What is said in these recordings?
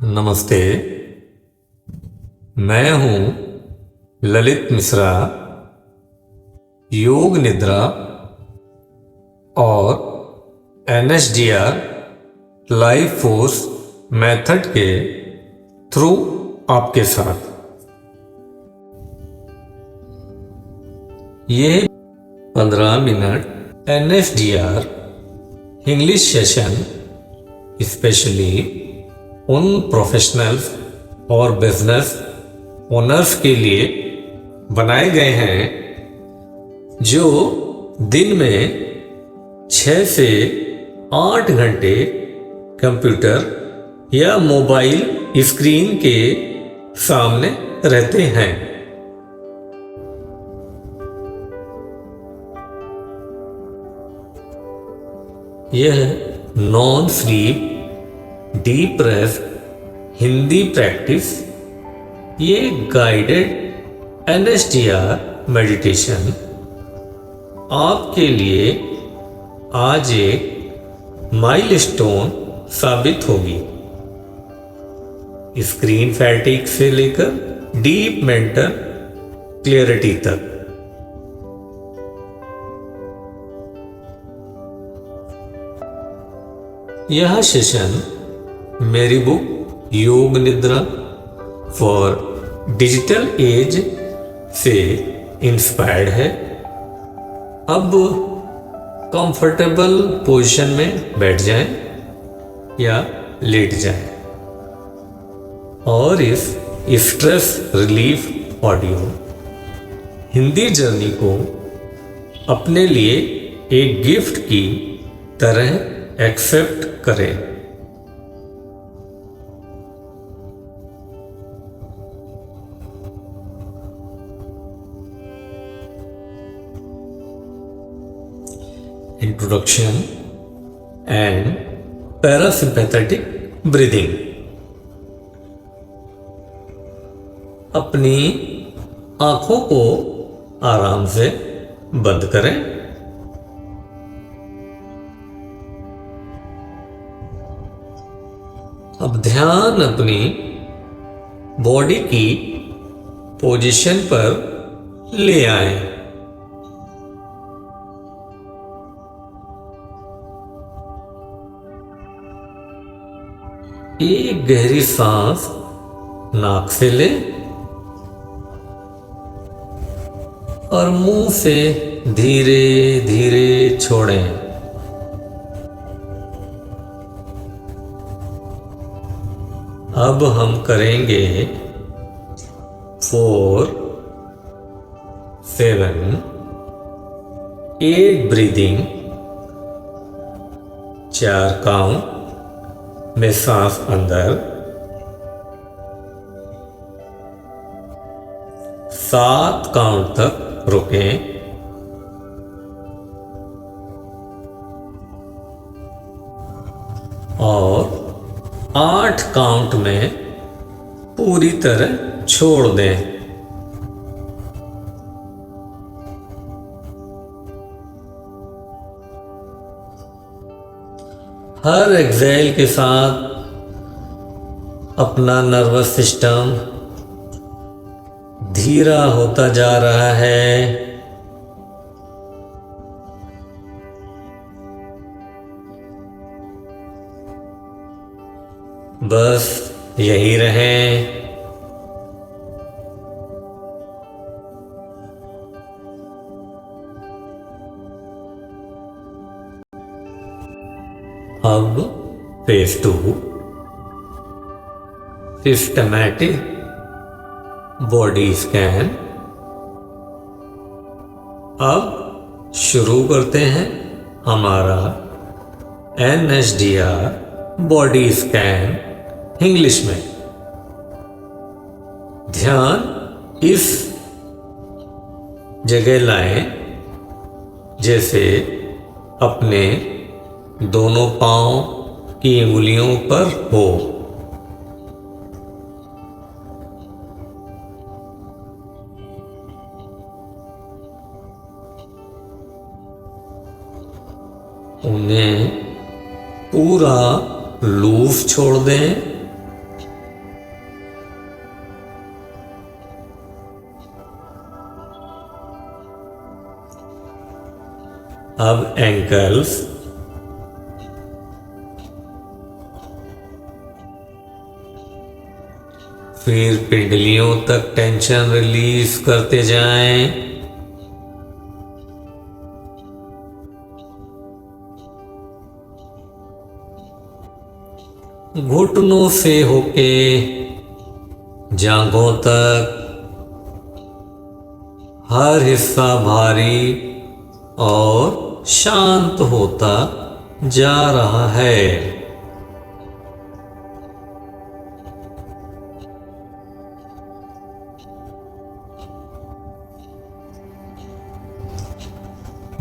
नमस्ते। मैं हूं ललित मिश्रा। योग निद्रा और एनएसडीआर लाइफ फोर्स मेथड के थ्रू आपके साथ ये 15 मिनट एनएसडीआर इंग्लिश सेशन स्पेशली उन प्रोफेशनल्स और बिजनेस ओनर्स के लिए बनाए गए हैं जो दिन में 6 से 8 घंटे कंप्यूटर या मोबाइल स्क्रीन के सामने रहते हैं। यह non sleep deep rest Hindi practice, ये गाइडेड एनएसडीआर मेडिटेशन आपके लिए आज एक माइलस्टोन साबित होगी। स्क्रीन फैटिग से लेकर डीप मेंटल क्लियरिटी तक। यह सेशन मेरी बुक योग निद्रा फॉर डिजिटल एज से इंस्पायर्ड है। अब कंफर्टेबल पोजीशन में बैठ जाएं या लेट जाएं और इस stress relief audio Hindi journey को अपने लिए एक गिफ्ट की तरह एक्सेप्ट करें। Introduction and parasympathetic breathing. अपनी आंखों को आराम से बंद करें। अब ध्यान अपनी बॉडी की पोजीशन पर ले आएं। एक गहरी सांस नाक से लें और मुंह से धीरे धीरे छोड़ें। अब हम करेंगे 4, 7, 8 ब्रीदिंग। 4 काउंट में सांस अंदर, 7 काउंट तक रुकें और 8 काउंट में पूरी तरह छोड़ दें। हर एक्सहेल के साथ अपना नर्वस सिस्टम धीरा होता जा रहा है। बस यही रहें। अब फेज 2 सिस्टमैटिक बॉडी स्कैन। अब शुरू करते हैं हमारा एनएसडीआर बॉडी स्कैन इंग्लिश में। ध्यान इस जगह लाएं जैसे अपने दोनों पांव की उंगलियों पर हो। उन्हें पूरा लूज छोड़ दें अब एंकल्स, फिर पिंडलियों तक टेंशन रिलीज करते जाएं। घुटनों से होके जांघों तक हर हिस्सा भारी और शांत होता जा रहा है।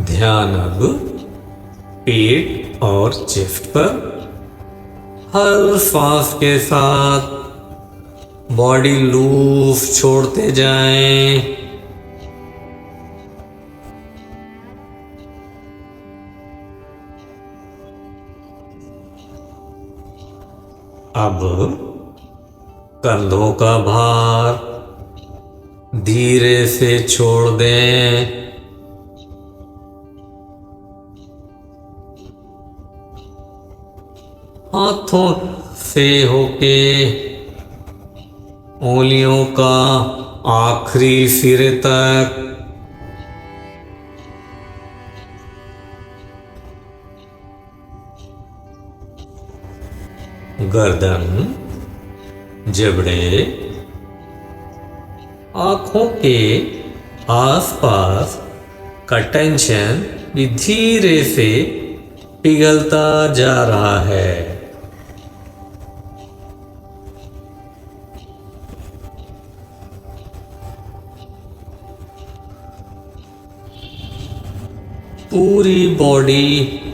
ध्यान अब पेट और चेस्ट पर हर सांस के साथ बॉडी लूज छोड़ते जाएं। अब कंधों का भार धीरे से छोड़ दें। हाथों से होके उंगलियों का आखिरी सिरे तक गर्दन, जबड़े, आंखों के आसपास का टेंशन भी धीरे से पिघलता जा रहा है। पूरी बॉडी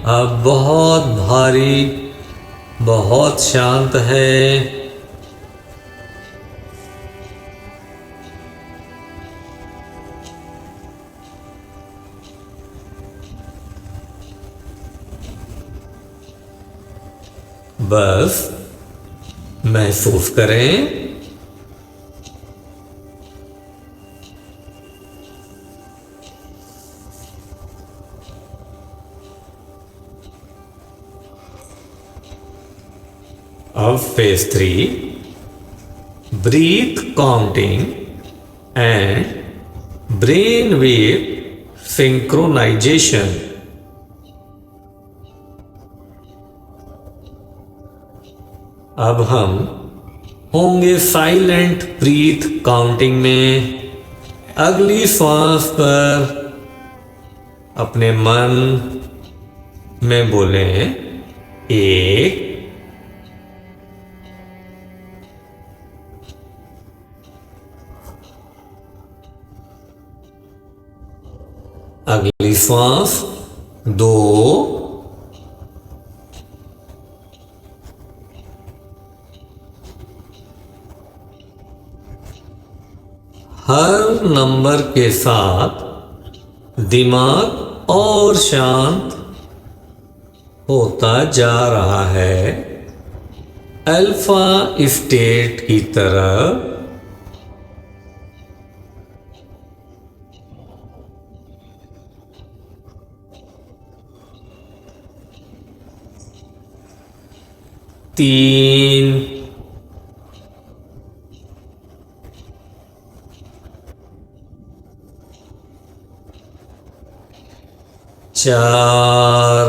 अब बहुत भारी, बहुत शांत है। बस महसूस करें अब phase 3 breath counting and brain wave synchronization। अब हम होंगे साइलेंट ब्रीथ काउंटिंग में। अगली सांस पर अपने मन में बोले 1, अगली सांस 2, हर नंबर के साथ दिमाग और शांत होता जा रहा है, अल्फा स्टेट की तरह। तीन, चार,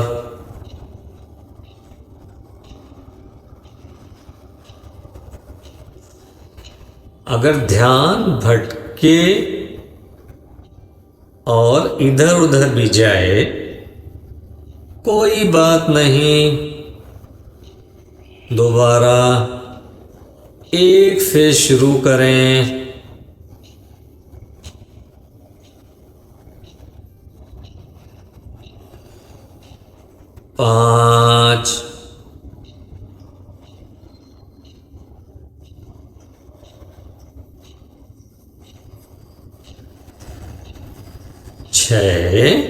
अगर ध्यान भटके और इधर उधर भी जाए कोई बात नहीं, दोबारा 1 से शुरू करें। 5, 6,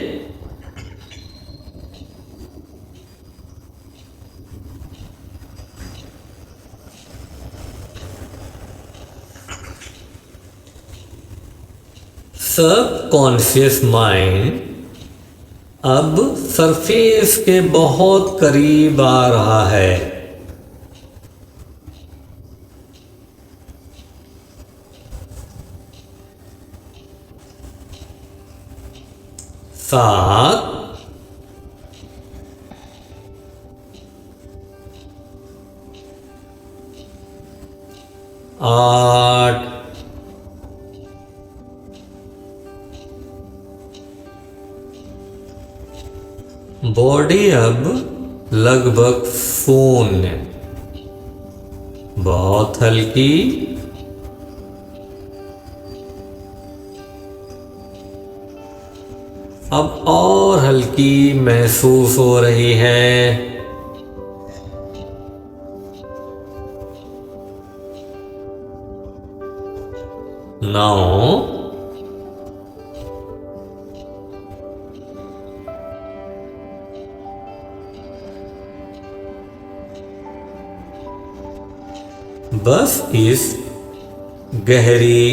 'सबकॉन्शियस माइंड अब सरफेस के बहुत करीब आ रहा है। 7 8 बॉडी अब लगभग शून्य, बहुत हल्की, अब और हल्की महसूस हो रही है। 9 बस इस गहरी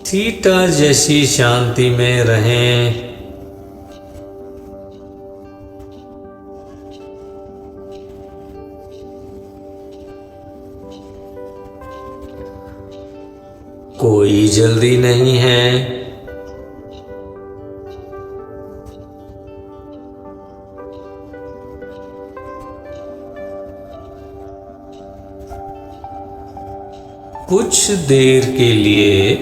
थीटा जैसी शांति में रहें। कोई जल्दी नहीं है। कुछ देर के लिए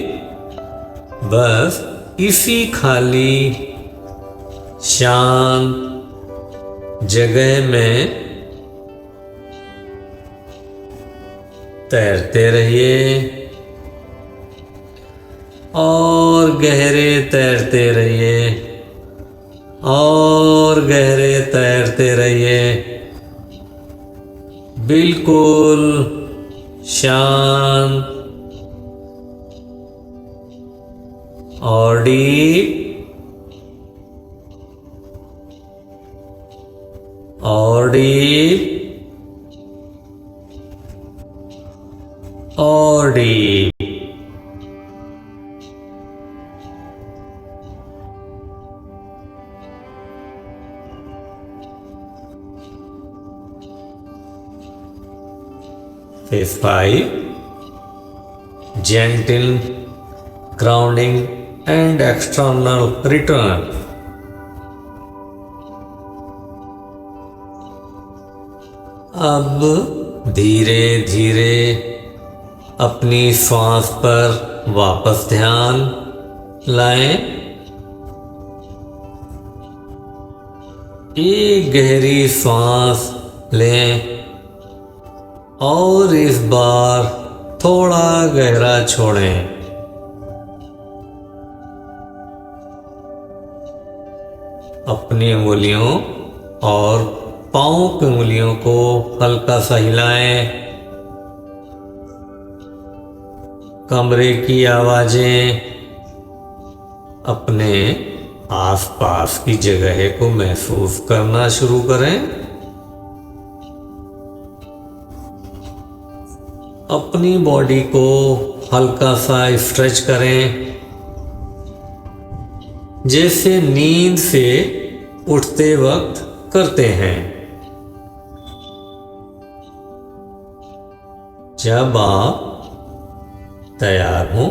बस इसी खाली शांत जगह में तैरते रहिए और गहरे तैरते रहिए और गहरे तैरते रहिए, बिल्कुल शांत और डीप और डीप और deep. Phase 5, gentle grounding and external return। अब धीरे धीरे अपनी श्वास पर वापस ध्यान लाएं। एक गहरी श्वास लें और इस बार थोड़ा गहरा छोड़ें। अपनी उंगलियों और पांव की उंगलियों को हल्का सा हिलाएं। कमरे की आवाजें अपने आसपास की जगह को महसूस करना शुरू करें। अपनी बॉडी को हल्का सा स्ट्रेच करें, जैसे नींद से उठते वक्त करते हैं। जब आप तैयार हों,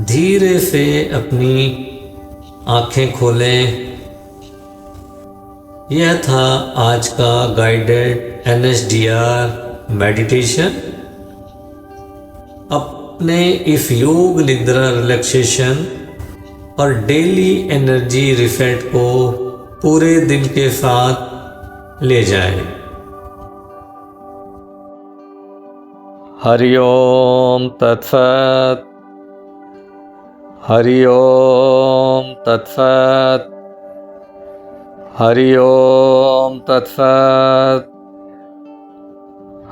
धीरे से अपनी आंखें खोलें। यह था आज का गाइडेड NSDR मेडिटेशन। अपने इस योग निद्रा रिलैक्सेशन और डेली एनर्जी रिसेट को पूरे दिन के साथ ले जाएं। हरि ओम तत्सत। हरि ओम तत्सत। हरि ओम तत्सत।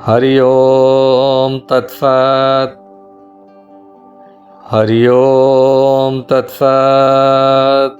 हरि ओम तत्सत। हरि ओम तत्सत।